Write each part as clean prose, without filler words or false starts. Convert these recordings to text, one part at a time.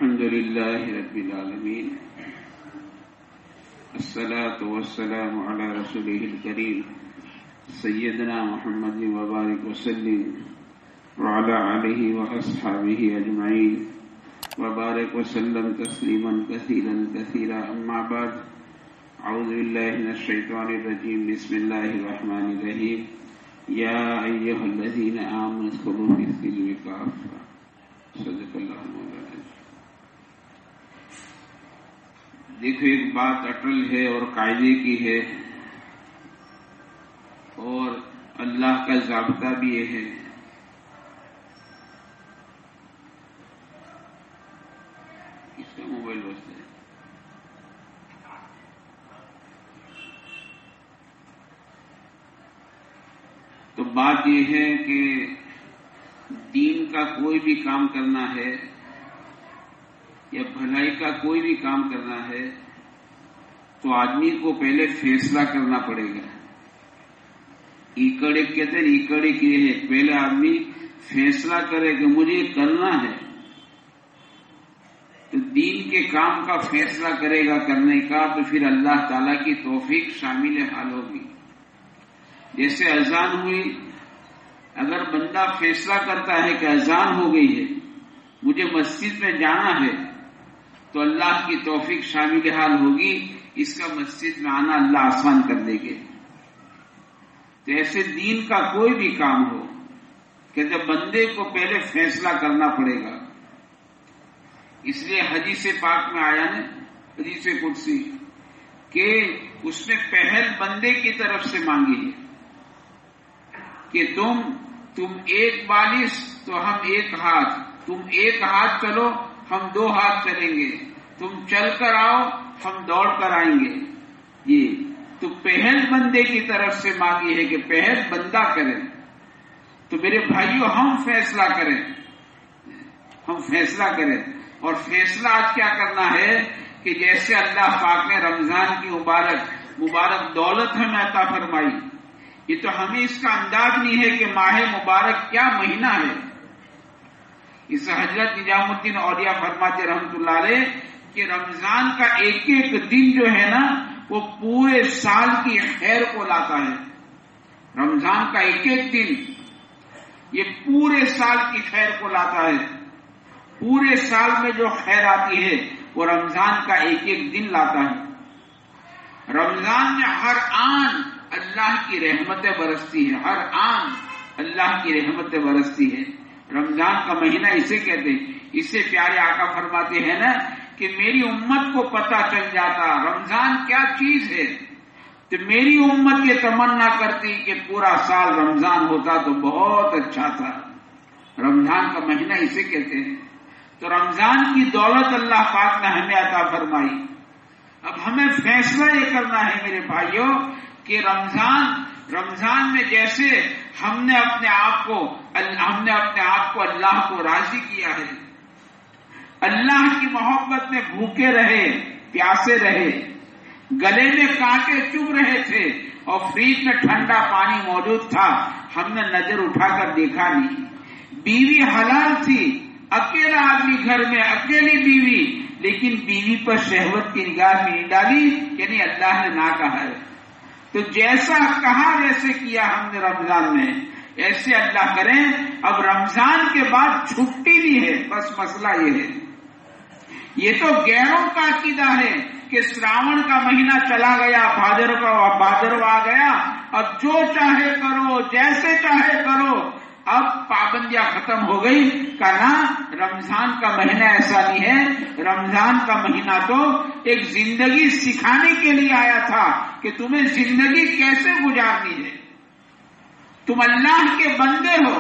الحمد لله رب العالمين الصلاة والسلام على رسوله الكريم سيدنا محمد وبارك وسلم وعلى آله وأصحابه أجمعين وبارك وسلم تسليما كثيرا كثيرا أما بعد أعوذ بالله من الشيطان الرجيم بسم الله الرحمن الرحيم يا أيها الذين آمنوا ادخلوا في السلم كافة صدق اللہ مولانا. دیکھو ایک بات اٹل ہے اور قاعدے کی ہے اور اللہ کا ضابطہ بھی یہ ہے. کس کا موبائل بجتا ہے؟ تو بات یہ ہے کہ دین کا کوئی بھی کام کرنا ہے یا بھلائی کا کوئی بھی کام کرنا ہے تو آدمی کو پہلے فیصلہ کرنا پڑے گا. ایکڑ ایک کہتے ہیں ایکڑ ایک یہ ہے، پہلے آدمی فیصلہ کرے کہ مجھے یہ کرنا ہے تو دین کے کام کا فیصلہ کرے گا کرنے کا، تو پھر اللہ تعالی کی توفیق شامل حال ہوگی. جیسے اذان ہوئی، اگر بندہ فیصلہ کرتا ہے کہ اذان ہو گئی ہے مجھے مسجد میں جانا ہے تو اللہ کی توفیق شامل حال ہوگی، اس کا مسجد میں آنا اللہ آسان کر دے گے. تو ایسے دین کا کوئی بھی کام ہو کہ جب بندے کو پہلے فیصلہ کرنا پڑے گا. اس لیے حدیث پاک میں آیا نا، حدیث قدسی، کہ اس نے پہل بندے کی طرف سے مانگی ہے کہ تم ایک بالش تو ہم ایک ہاتھ، تم ایک ہاتھ چلو ہم دو ہاتھ چلیں گے، تم چل کر آؤ ہم دوڑ کر آئیں گے. یہ تو پہل بندے کی طرف سے مانگی ہے کہ پہل بندہ کرے. تو میرے بھائیوں ہم فیصلہ کریں، ہم فیصلہ کریں. اور فیصلہ آج کیا کرنا ہے کہ جیسے اللہ پاک نے رمضان کی مبارک دولت ہمیں عطا فرمائی، یہ تو ہمیں اس کا انداز نہیں ہے کہ ماہ مبارک کیا مہینہ ہے. اس حضرت نظام الدین اولیاء فرماتے رحمۃ اللہ علیہ کہ رمضان کا ایک ایک دن جو ہے نا وہ پورے سال کی خیر کو لاتا ہے. رمضان کا ایک ایک دن یہ پورے سال کی خیر کو لاتا ہے. پورے سال میں جو خیر آتی ہے وہ رمضان کا ایک ایک دن لاتا ہے. رمضان میں ہر آن اللہ کی رحمتیں برستی ہے، ہر آن اللہ کی رحمتیں برستی ہے. رمضان کا مہینہ اسے کہتے ہیں. اس سے پیارے آقا فرماتے ہیں نا کہ میری امت کو پتہ چل جاتا رمضان کیا چیز ہے تو میری امت یہ تمنا کرتی کہ پورا سال رمضان ہوتا تو بہت اچھا تھا. رمضان کا مہینہ اسے کہتے ہیں. تو رمضان کی دولت اللہ پاک نے ہمیں عطا فرمائی. اب ہمیں فیصلہ یہ کرنا ہے میرے بھائیوں کہ رمضان میں جیسے ہم نے اپنے آپ کو اللہ کو راضی کیا ہے، اللہ کی محبت میں بھوکے رہے، پیاسے رہے، گلے میں کانٹے چبھ رہے تھے اور فریج میں ٹھنڈا پانی موجود تھا، ہم نے نظر اٹھا کر دیکھا نہیں. بیوی حلال تھی، اکیلا آدمی گھر میں، اکیلی بیوی، لیکن بیوی پر شہوت کی نگاہ نہیں ڈالی کہ نہیں اللہ نے نہ کہا ہے. تو جیسا کہا ویسے کیا ہم نے رمضان میں، ایسے اللہ کریں. اب رمضان کے بعد چھٹی نہیں ہے، بس مسئلہ یہ ہے. یہ تو غیروں کا عقیدہ ہے کہ سراون کا مہینہ چلا گیا، بھادروا آ گیا، اب جو چاہے کرو، جیسے چاہے کرو. اب پابندیاں ختم ہو گئی. کہنا رمضان کا مہینہ ایسا نہیں ہے. رمضان کا مہینہ تو ایک زندگی سکھانے کے لیے آیا تھا کہ تمہیں زندگی کیسے گزارنی ہے. تم اللہ کے بندے ہو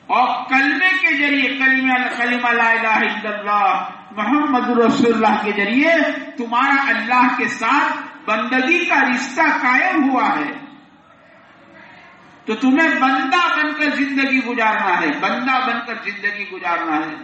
اور کلمے کے ذریعے کلمہ لا الہ الا اللہ محمد رسول اللہ کے ذریعے تمہارا اللہ کے ساتھ بندگی کا رشتہ قائم ہوا ہے. تو تمہیں بندہ بن کر زندگی گزارنا ہے، بندہ بن کر زندگی گزارنا ہے.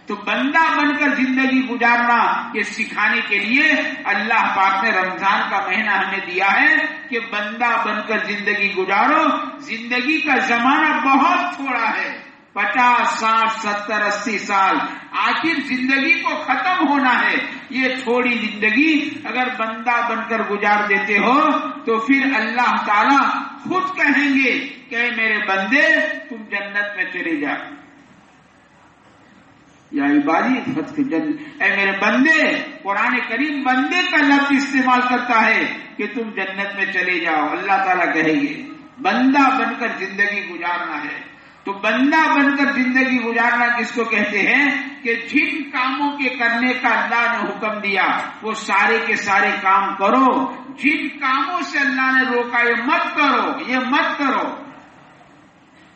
تو بندہ بن کر زندگی گزارنا یہ سکھانے کے لیے اللہ پاک نے رمضان کا مہینہ ہمیں دیا ہے کہ بندہ بن کر زندگی گزارو. زندگی کا زمانہ بہت تھوڑا ہے، 50, 60, 70, 80 سال، آخر زندگی کو ختم ہونا ہے. یہ تھوڑی زندگی اگر بندہ بن کر گزار دیتے ہو تو پھر اللہ تعالی خود کہیں گے کہ میرے بندے تم جنت میں چلے جا. یا عبادی اے میرے بندے، قرآن کریم بندے کا لفظ استعمال کرتا ہے کہ تم جنت میں چلے جاؤ. اللہ تعالیٰ کہیں گے بندہ بن کر زندگی گزارنا ہے. تو بندہ بن کر زندگی گزارنا کس کو کہتے ہیں؟ کہ جن کاموں کے کرنے کا اللہ نے حکم دیا وہ سارے کے سارے کام کرو. جن کاموں سے اللہ نے روکا یہ مت کرو، یہ مت کرو.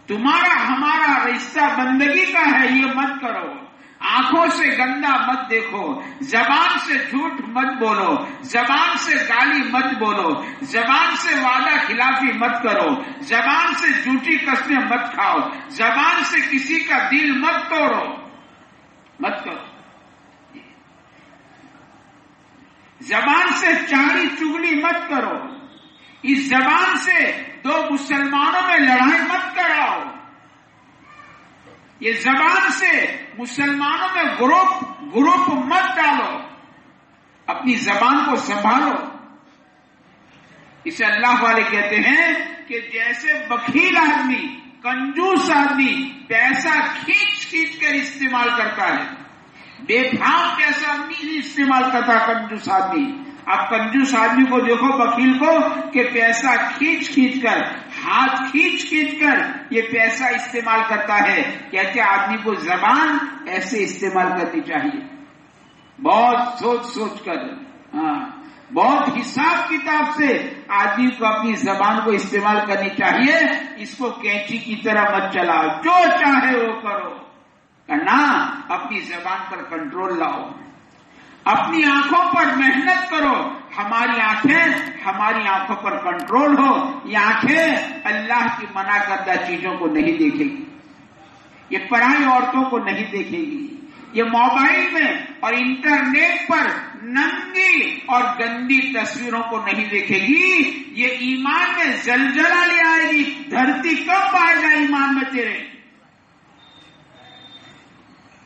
تمہارا ہمارا رشتہ بندگی کا ہے، یہ مت کرو. آنکھوں سے گندا مت دیکھو، زبان سے جھوٹ مت بولو، زبان سے گالی مت بولو، زبان سے وعدہ خلافی مت کرو، زبان سے جھوٹی قسمیں مت کھاؤ، زبان سے کسی کا دل مت توڑو، مت کرو. زبان سے چاڑی چگلی مت کرو. اس زبان سے دو مسلمانوں میں لڑائی مت کراؤ. یہ زبان سے مسلمانوں میں گروپ مت ڈالو. اپنی زبان کو سنبھالو. اسے اللہ والے کہتے ہیں کہ جیسے بخیل آدمی، کنجوس آدمی پیسہ کھینچ کھینچ کر استعمال کرتا ہے، بے بھاؤ پیسہ نہیں استعمال کرتا کنجوس آدمی. آپ کنجوس آدمی کو دیکھو، بخیل کو، کہ پیسہ کھینچ کھینچ کر، ہاتھ کھینچ کھینچ کر یہ پیسہ استعمال کرتا ہے. کہتے آدمی کو زبان ایسے استعمال کرنی چاہیے، بہت سوچ سوچ کر، بہت حساب کتاب سے آدمی کو اپنی زبان کو استعمال کرنی چاہیے. اس کو کینچی کی طرح مت چلاؤ، جو چاہے وہ کرو. نہ، اپنی زبان پر کنٹرول لاؤ. اپنی آنکھوں پر محنت کرو. ہماری آنکھوں پر کنٹرول ہو. یہ آنکھیں اللہ کی منع کردہ چیزوں کو نہیں دیکھے گی، یہ پرائی عورتوں کو نہیں دیکھے گی، یہ موبائل میں اور انٹرنیٹ پر ننگی اور گندی تصویروں کو نہیں دیکھے گی. یہ ایمان میں زلزلہ لے آئے گی. دھرتی کب آئے گا ایمان میں تیرے؟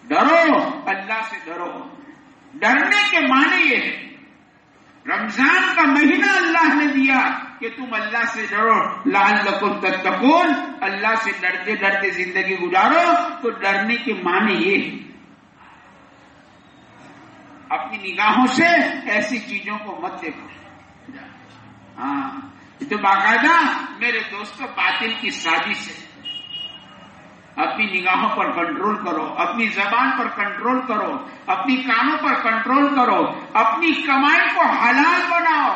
ڈرو، اللہ سے ڈرو. ڈرنے کے معنی یہ ہے، رمضان کا مہینہ اللہ نے دیا کہ تم اللہ سے ڈرو. لعلکم تتقون، اللہ سے ڈرتے ڈرتے زندگی گزارو. تو ڈرنے کے معنی یہ ہے، اپنی نگاہوں سے ایسی چیزوں کو مت دیکھو. تو باقاعدہ میرے دوستوں باطل کی سازش ہے. اپنی نگاہوں پر کنٹرول کرو، اپنی زبان پر کنٹرول کرو، اپنی کانوں پر کنٹرول کرو. اپنی کمائی کو حلال بناؤ،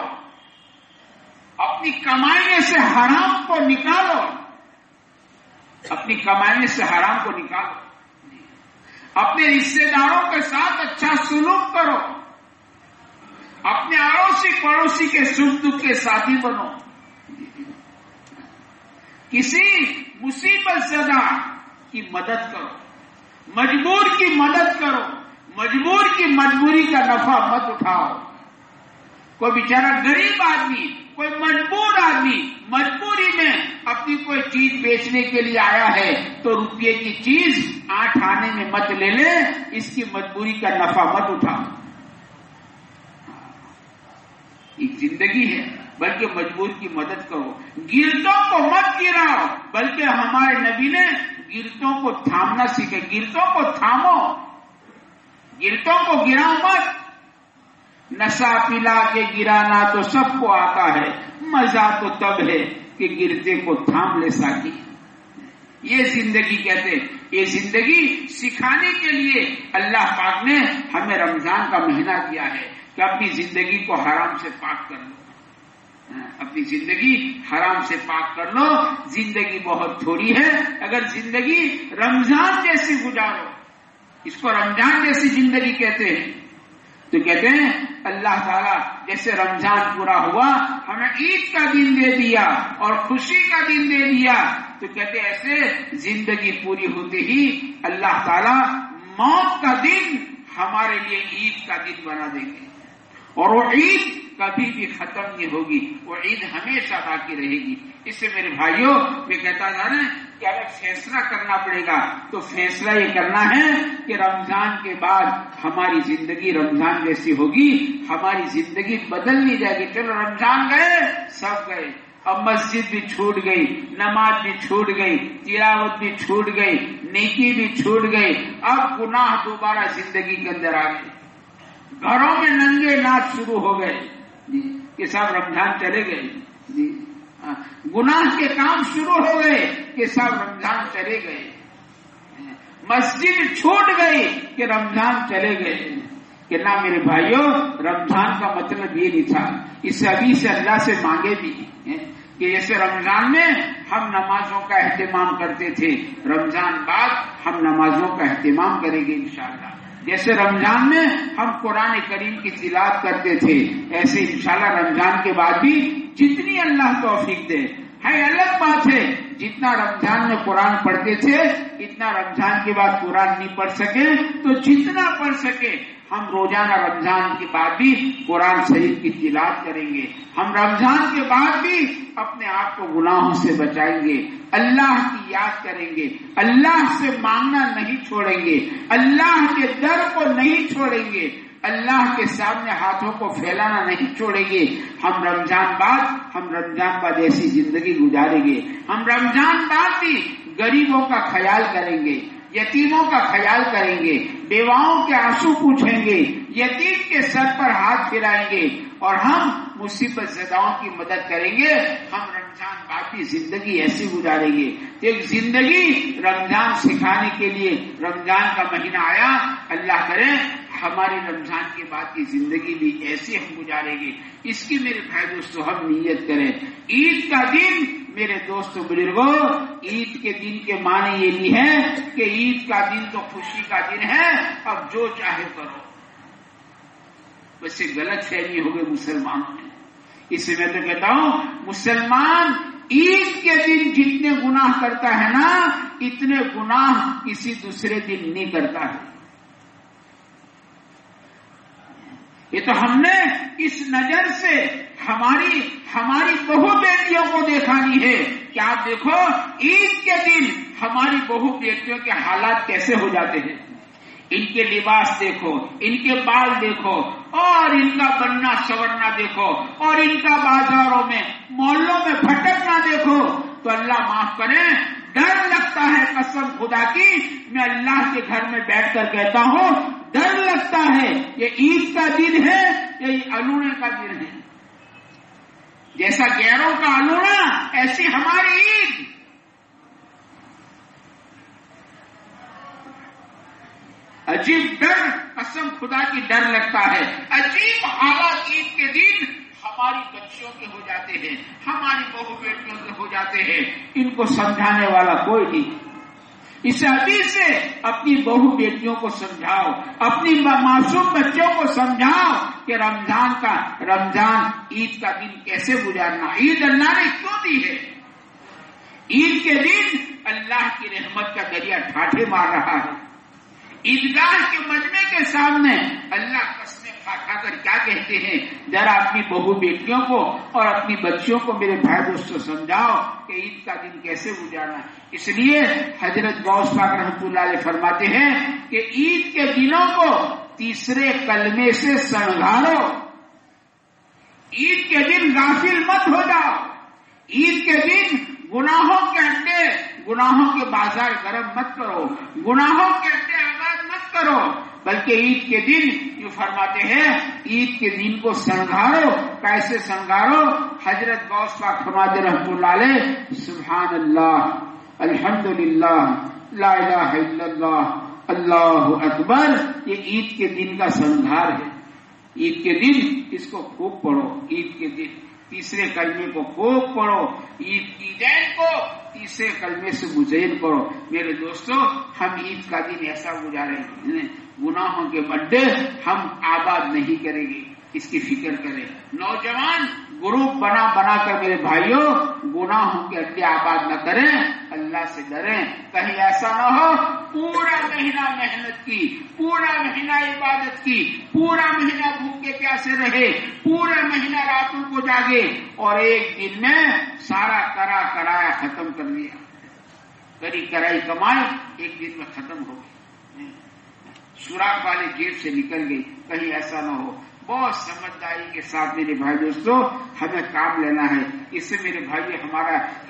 اپنی کمائی میں سے حرام کو نکالو. اپنی کمائی سے حرام کو نکالو. اپنے رشتے داروں کے ساتھ اچھا سلوک کرو. اپنے اڑوسی پڑوسی کے سکھ دکھ کے ساتھی بنو. کسی مصیبت زدہ کی مدد کرو، مجبور کی مدد کرو. مجبور کی مجبوری کا نفع مت اٹھاؤ. کوئی بیچارہ غریب آدمی، کوئی مجبور آدمی مجبوری میں اپنی کوئی چیز بیچنے کے لیے آیا ہے تو روپیے کی چیز 8 آنے میں مت لے لے. اس کی مجبوری کا نفع مت اٹھاؤ. ایک زندگی ہے، بلکہ مجبور کی مدد کرو. گرتوں کو مت گراؤ، بلکہ ہمارے نبی نے گرتوں کو تھامنا سیکھے. گرتوں کو تھامو، گرتوں کو گراؤ مت. نشہ پلا کے گرانا تو سب کو آتا ہے، مزہ تو تب ہے کہ گرتے کو تھام لے ساکی. یہ زندگی کہتے ہیں. یہ زندگی سکھانے کے لیے اللہ پاک نے ہمیں رمضان کا مہینہ دیا ہے کہ اپنی زندگی کو حرام سے پاک کر لو. اپنی زندگی حرام سے پاک کر لو. زندگی بہت تھوڑی ہے. اگر زندگی رمضان جیسی گزارو، اس کو رمضان جیسی زندگی کہتے ہیں. تو کہتے ہیں اللہ تعالیٰ جیسے رمضان پورا ہوا ہمیں عید کا دن دے دیا اور خوشی کا دن دے دیا، تو کہتے ہیں ایسے زندگی پوری ہوتے ہی اللہ تعالیٰ موت کا دن ہمارے لیے عید کا دن بنا دیں گے. اور وہ عید کبھی بھی ختم نہیں ہوگی، وہ عید ہمیشہ باقی رہے گی۔ اس سے میرے بھائیوں میں کہتا تھا نا کہ اگر فیصلہ کرنا پڑے گا تو فیصلہ یہ کرنا ہے کہ رمضان کے بعد ہماری زندگی رمضان جیسی ہوگی، ہماری زندگی بدلنی جائے گی۔ چلو رمضان گئے، سب گئے، اب مسجد بھی چھوٹ گئی، نماز بھی چھوٹ گئی، تلاوت بھی چھوٹ گئی، نیکی بھی چھوٹ گئی، اب گناہ دوبارہ زندگی کے اندر آ گئے، گھروں میں ننگے ناچ شروع ہو گئے جی، کہ سب رمضان چلے گئے جی، گناہ کے کام شروع ہو گئے کہ سب رمضان چلے گئے، مسجد چھوٹ گئی کہ رمضان چلے گئے۔ کہ نہ میرے بھائیوں، رمضان کا مطلب یہ نہیں تھا، اس ابھی سے اللہ سے مانگے بھی کہ جیسے رمضان میں ہم نمازوں کا اہتمام کرتے تھے، رمضان بعد ہم نمازوں کا اہتمام کریں گے انشاءاللہ۔ جیسے رمضان میں ہم قرآن کریم کی تلاوت کرتے تھے، ایسے انشاءاللہ رمضان کے بعد بھی جتنی اللہ توفیق دے۔ ہے الگ بات ہے جتنا رمضان میں قرآن پڑھتے تھے اتنا رمضان کے بعد قرآن نہیں پڑھ سکے، تو جتنا پڑھ سکے ہم روزانہ رمضان کے بعد بھی قرآن شریف کی تلاوت کریں گے۔ ہم رمضان کے بعد بھی اپنے آپ کو گناہوں سے بچائیں گے، اللہ کی یاد کریں گے، اللہ سے مانگنا نہیں چھوڑیں گے، اللہ کے در کو نہیں چھوڑیں گے، اللہ کے سامنے ہاتھوں کو پھیلانا نہیں چھوڑیں گے۔ ہم رمضان بعد ایسی زندگی گزاریں گے۔ ہم رمضان بعد بھی غریبوں کا خیال کریں گے، یتیموں کا خیال کریں گے، بیواؤں کے آنسو پوچھیں گے، یتیم کے سر پر ہاتھ پھیرائیں گے، اور ہم مصیبت زداؤں کی مدد کریں گے۔ ہم رمضان بعد کی زندگی ایسی گزاریں گے۔ ایک زندگی رمضان سکھانے کے لیے رمضان کا مہینہ آیا، اللہ کرے ہماری رمضان کے بعد کی زندگی بھی ایسی ہم گزاریں گے۔ اس کی میرے بھائی دوستو ہم نیت کریں۔ عید کا دن میرے دوستو بزرگوں، عید کے دن کے معنی یہ نہیں ہے کہ عید کا دن تو خوشی کا دن ہے، اب جو چاہے کرو۔ ویسے غلط فہمی ہو گئی مسلمانوں میں۔ اس سے میں تو کہتا ہوں مسلمان عید کے دن جتنے گناہ کرتا ہے نا، اتنے گناہ کسی دوسرے دن نہیں کرتا ہے۔ یہ تو ہم نے اس نظر سے ہماری بہو بیٹیوں کو دیکھانی ہے کہ آپ دیکھو عید کے دن ہماری بہو بیٹیوں کے حالات کیسے ہو جاتے ہیں۔ ان کے لباس دیکھو، ان کے بال دیکھو، اور ان کا بننا سورنا دیکھو، اور ان کا بازاروں میں محلوں میں بھٹکنا دیکھو، تو اللہ معاف کرے ڈر لگتا ہے، قسم خدا کی میں اللہ کے گھر میں بیٹھ کر کہتا ہوں ڈر لگتا ہے یہ عید کا دن ہے یا یہ الوڑے کا دن ہے۔ جیسا گیروں کا الوڑا ایسی ہماری عید۔ عجیب ڈر، قسم خدا کی ڈر لگتا ہے۔ عجیب حالات عید کے دن ہماری بچیوں کے ہو جاتے ہیں، ہماری بہو بیٹیوں کے ہو جاتے ہیں، ان کو سمجھانے والا کوئی نہیں۔ اس حدیث سے اپنی بہو بیٹیوں کو سمجھاؤ، اپنی معصوم بچوں کو سمجھاؤ کہ رمضان عید کا دن کیسے گزارنا۔ عید اللہ نے کیوں دی ہے؟ عید کے دن اللہ کی رحمت کا دریا ٹھاٹھے مار رہا ہے۔ عیدگاہ کے مجمع کے سامنے اللہ قسمیں کھا کھا کر کیا کہتے ہیں؟ ذرا اپنی بہو بیٹیوں کو اور اپنی بچیوں کو میرے بھائی دوستوں سمجھاؤ کہ عید کا دن کیسے گزارنا۔ اس لیے حضرت غوث پاک رحمۃ اللہ علیہ فرماتے ہیں کہ عید کے دنوں کو تیسرے کلمے سے سنگارو۔ عید کے دن غافل مت ہو جاؤ۔ عید کے دن گناہوں کے اڈے، گناہوں کے بازار گرم مت کرو، گناہوں کے اڈے آباد مت کرو، بلکہ عید کے دن جو فرماتے ہیں عید کے دن کو سنگارو۔ کیسے سنگارو؟ حضرت غوث پاک فرماتے رحمۃ اللہ علیہ سبحان اللہ، الحمدللہ، لا الہ الا اللہ، اللہ اکبر۔ یہ عید کے دن کا سنگار ہے۔ عید کے دن اس کو خوب پڑھو۔ عید کے دن تیسرے کلمے کو خوب پڑھو، عیدین کو تیسرے کلمے سے مزین کرو۔ میرے دوستو ہم عید کا دن ایسا گزاریں گے، گناہوں کے بڈے ہم آباد نہیں کریں گے، اس کی فکر کریں۔ نوجوان گروپ بنا بنا کر میرے بھائیوں گناہوں کے اڈے آباد نہ کریں، اللہ سے ڈریں. کہیں ایسا نہ ہو پورا مہینہ محنت کی، پورا مہینہ عبادت کی، پورا مہینہ بھوکے پیاسے رہے، پورا مہینہ راتوں کو جاگے اور ایک دن میں سارا کرایا ختم کر دیا. کرائی کمائی ایک دن میں ختم ہو گئی، سوراخ والے جیب سے نکل گئی. کہیں ایسا نہ ہو. بہت سمجھداری کے ساتھ میرے بھائی دوستوں ہمیں کام لینا ہے. اس سے میرے بھائی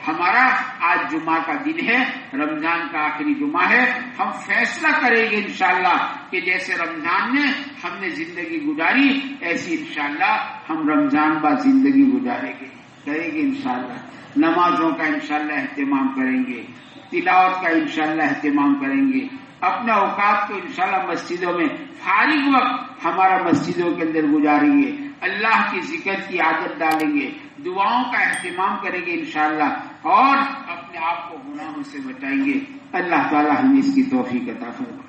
ہمارا آج جمعہ کا دن ہے، رمضان کا آخری جمعہ ہے. ہم فیصلہ کریں گے انشاءاللہ کہ جیسے رمضان میں ہم نے زندگی گزاری ایسی انشاءاللہ ہم رمضان بعد زندگی گزاریں گے انشاءاللہ. نمازوں کا انشاءاللہ اہتمام کریں گے، تلاوت کا انشاءاللہ اہتمام کریں گے. اپنے اوقات کو انشاءاللہ مسجدوں میں فارغ وقت ہمارا مسجدوں کے اندر گزاریں گے، اللہ کی ذکر کی عادت ڈالیں گے، دعاؤں کا اہتمام کریں گے انشاءاللہ اور اپنے آپ کو گناہوں سے بچائیں گے. اللہ تعالی ہمیں اس کی توفیق عطا فرمائے.